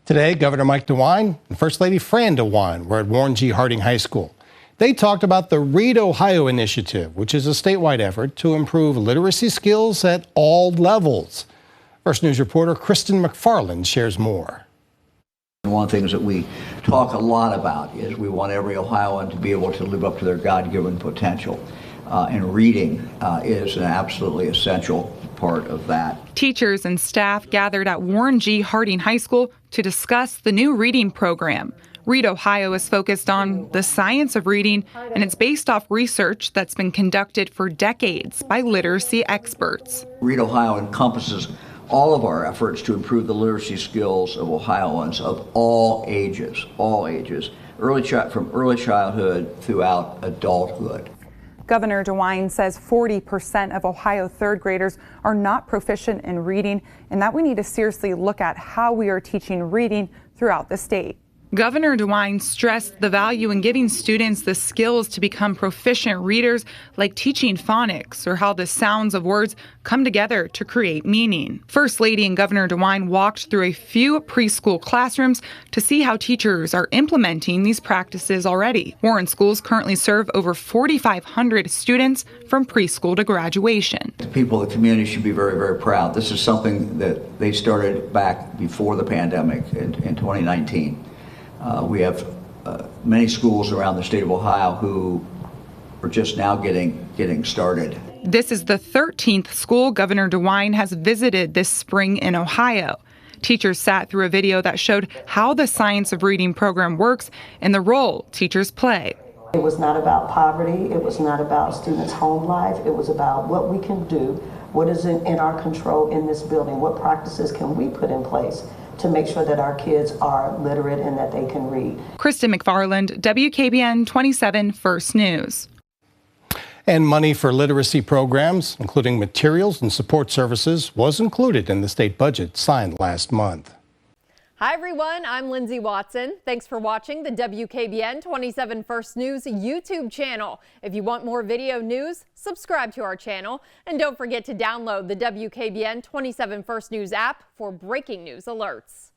Today, Governor Mike DeWine and First Lady Fran DeWine were at Warren G. Harding High School. They talked about the Read Ohio initiative, which is a statewide effort to improve literacy skills at all levels. First News reporter Kristen McFarland shares more. One of the things that we talk a lot about is we want every Ohioan to be able to live up to their God-given potential. And reading is an absolutely essential part of that. Teachers and staff gathered at Warren G. Harding High School to discuss the new reading program. Read Ohio is focused on the science of reading, and it's based off research that's been conducted for decades by literacy experts. Read Ohio encompasses all of our efforts to improve the literacy skills of Ohioans of all ages, from early childhood throughout adulthood. Governor DeWine says 40% of Ohio third graders are not proficient in reading, and that we need to seriously look at how we are teaching reading throughout the state. Governor DeWine stressed the value in giving students the skills to become proficient readers, like teaching phonics or how the sounds of words come together to create meaning. First Lady and Governor DeWine walked through a few preschool classrooms to see how teachers are implementing these practices already. Warren schools currently serve over 4,500 students from preschool to graduation. The people of the community should be very, very proud. This is something that they started back before the pandemic in 2019. We have many schools around the state of Ohio who are just now getting started. This is the 13th school Governor DeWine has visited this spring in Ohio. Teachers sat through a video that showed how the Science of Reading program works and the role teachers play. It was not about poverty. It was not about students' home life. It was about what we can do, what is in our control in this building, what practices can we put in place to make sure that our kids are literate and that they can read. Kristen McFarland, WKBN 27 First News. And money for literacy programs, including materials and support services, was included in the state budget signed last month. Hi everyone, I'm Lindsay Watson. Thanks for watching the WKBN 27 First News YouTube channel. If you want more video news, subscribe to our channel. And don't forget to download the WKBN 27 First News app for breaking news alerts.